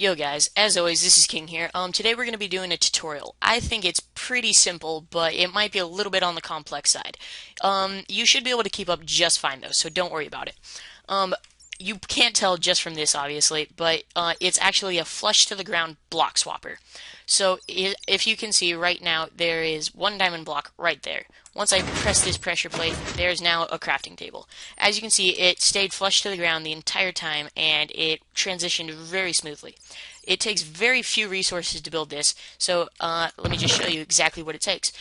Yo guys, as always, this is King here. Today we're going to be doing a tutorial. I think it's pretty simple, but it might be a little bit on the complex side. You should be able to keep up just fine though, so don't worry about it. Um, you can't tell just from this, obviously, but it's actually a flush to the ground block swapper. So if you can see right now, there is one diamond block right there. Once I press this pressure plate, there's now a crafting table. As you can see, it stayed flush to the ground the entire time, and it transitioned very smoothly. It takes very few resources to build this, so let me just show you exactly what it takes.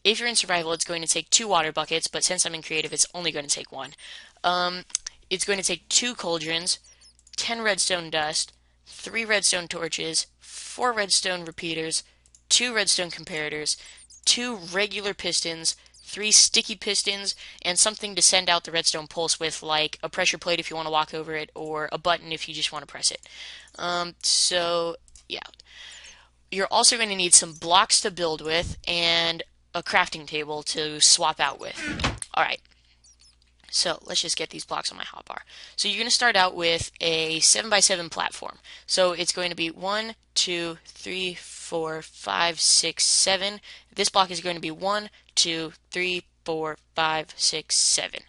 If you're in survival, it's going to take 2 water buckets, but since I'm in creative, it's only going to take 1. It's going to take 2 cauldrons, 10 redstone dust, 3 redstone torches, 4 redstone repeaters, 2 redstone comparators, 2 regular pistons, 3 sticky pistons, and something to send out the redstone pulse with, like a pressure plate if you want to walk over it, or a button if you just want to press it. So, yeah. You're also going to need some blocks to build with, and a crafting table to swap out with. Alright. So let's just get these blocks on my hotbar. So you're going to start out with a 7x7 platform. So it's going to be 1, 2, 3, 4, 5, 6, 7. This block is going to be 1, 2, 3, 4, 5, 6, 7.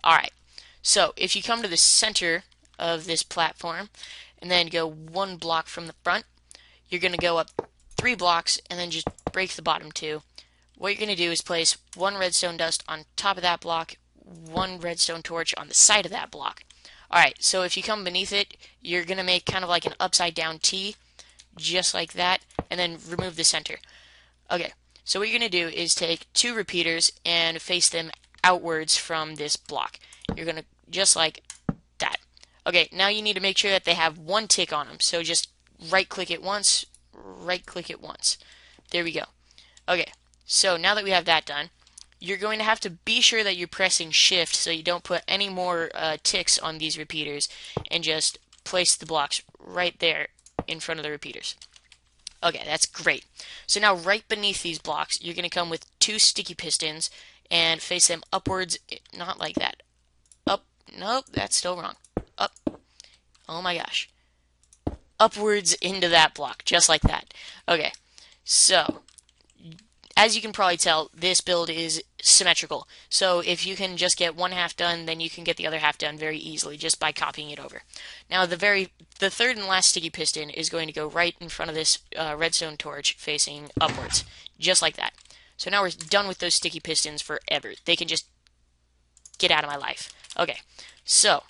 Alright, so if you come to the center of this platform and then go 1 block from the front, you're going to go up 3 blocks and then just break the bottom 2. What you're going to do is place 1 redstone dust on top of that block, 1 redstone torch on the side of that block. Alright, so if you come beneath it, you're going to make kind of like an upside down T, just like that, and then remove the center. Okay, so what you're going to do is take 2 repeaters and face them outwards from this block. You're going to, just like that. Okay, now you need to make sure that they have 1 tick on them, so just right click it once, right click it once. There we go. Okay, so now that we have that done, you're going to have to be sure that you're pressing shift so you don't put any more ticks on these repeaters, and just place the blocks right there in front of the repeaters. Okay, that's great. So now right beneath these blocks, you're going to come with 2 sticky pistons and face them upwards, not like that. Up, nope, that's still wrong. Up, oh my gosh. Upwards into that block, just like that. Okay, so as you can probably tell, this build is symmetrical. So if you can just get 1 half done, then you can get the other half done very easily just by copying it over. Now the third and last sticky piston is going to go right in front of this redstone torch facing upwards, just like that. So now we're done with those sticky pistons forever. They can just get out of my life. Okay, so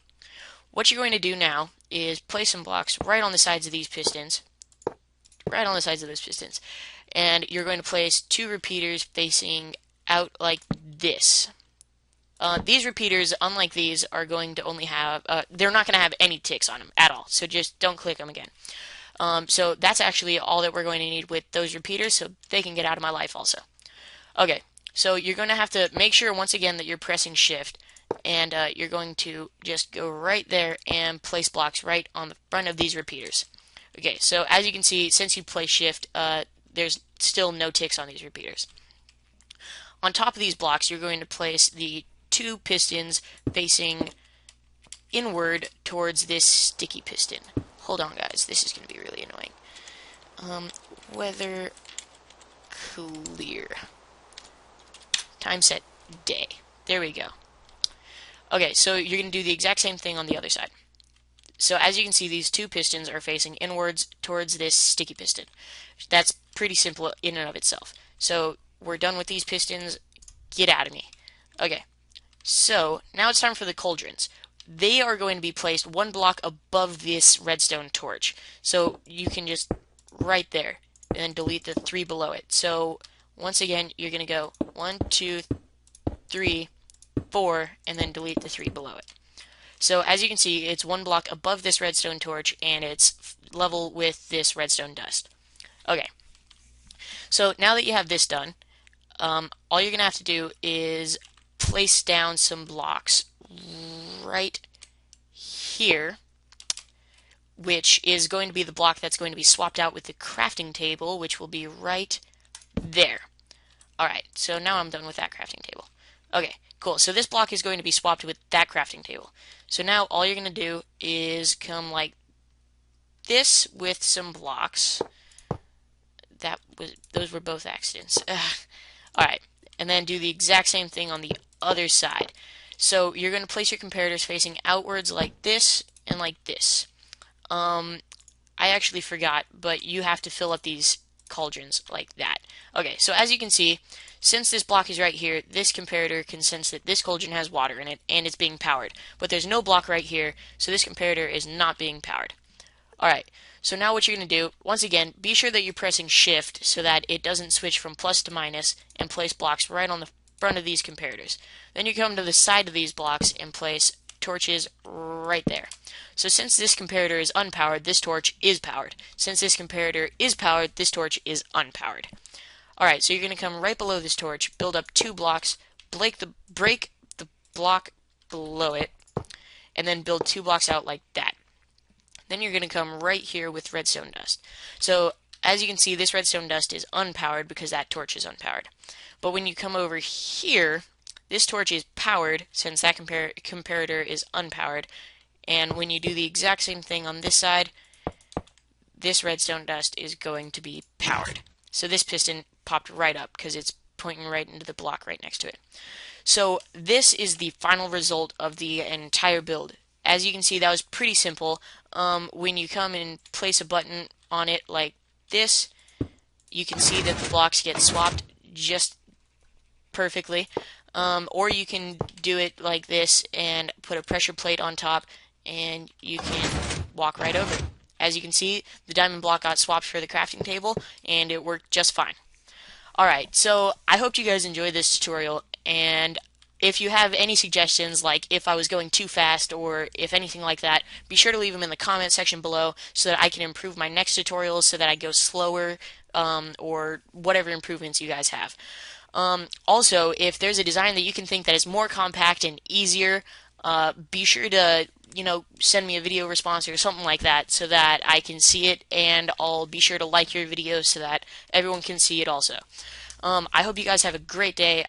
what you're going to do now is place some blocks right on the sides of these pistons, right on the sides of those pistons. And you're going to place 2 repeaters facing out like this. These repeaters, unlike these, are going to only have, they're not going to have any ticks on them at all, so just don't click them again. So that's actually all that we're going to need with those repeaters, so they can get out of my life also. Okay, so you're going to have to make sure once again that you're pressing shift, and you're going to just go right there and place blocks right on the front of these repeaters. Okay, so as you can see, since you place shift, there's still no ticks on these repeaters. On top of these blocks, you're going to place the 2 pistons facing inward towards this sticky piston. Hold on, guys. This is going to be really annoying. Weather clear. Time set day. There we go. Okay, so you're going to do the exact same thing on the other side. So as you can see, these 2 pistons are facing inwards towards this sticky piston. That's pretty simple in and of itself. So we're done with these pistons. Get out of me. Okay, so now it's time for the cauldrons. They are going to be placed 1 block above this redstone torch. So you can just right there and then delete the 3 below it. So once again, you're going to go 1, 2, 3, 4, and then delete the 3 below it. So as you can see, it's 1 block above this redstone torch, and it's level with this redstone dust. Okay, so now that you have this done, all you're going to have to do is place down some blocks right here, which is going to be the block that's going to be swapped out with the crafting table, which will be right there. Alright, so now I'm done with that crafting table. Okay, cool. So this block is going to be swapped with that crafting table. So now all you're going to do is come like this with some blocks. Those were both accidents. Ugh. All right, and then do the exact same thing on the other side. So you're going to place your comparators facing outwards like this and like this. I actually forgot, but you have to fill up these cauldrons like that. Okay, so as you can see, since this block is right here, this comparator can sense that this cauldron has water in it and it's being powered. But there's no block right here, so this comparator is not being powered. Alright, so now what you're going to do, once again, be sure that you're pressing shift so that it doesn't switch from plus to minus, and place blocks right on the front of these comparators. Then you come to the side of these blocks and place torches right there. So since this comparator is unpowered, this torch is powered. Since this comparator is powered, this torch is unpowered. Alright, so you're going to come right below this torch, build up 2 blocks, break the block below it, and then build 2 blocks out like that. Then you're going to come right here with redstone dust. So as you can see, this redstone dust is unpowered because that torch is unpowered. But when you come over here, this torch is powered since that comparator is unpowered. And when you do the exact same thing on this side, this redstone dust is going to be powered. So this piston popped right up because it's pointing right into the block right next to it. So this is the final result of the entire build. As you can see, that was pretty simple. When you come and place a button on it like this, you can see that the blocks get swapped just perfectly. Or you can do it like this and put a pressure plate on top, and you can walk right over it. As you can see, the diamond block got swapped for the crafting table, and it worked just fine. Alright, so I hope you guys enjoyed this tutorial, and if you have any suggestions, like if I was going too fast or if anything like that, be sure to leave them in the comment section below so that I can improve my next tutorials so that I go slower, or whatever improvements you guys have. Also, if there's a design that you can think that is more compact and easier, be sure to send me a video response or something like that so that I can see it, and I'll be sure to like your video so that everyone can see it also. I hope you guys have a great day.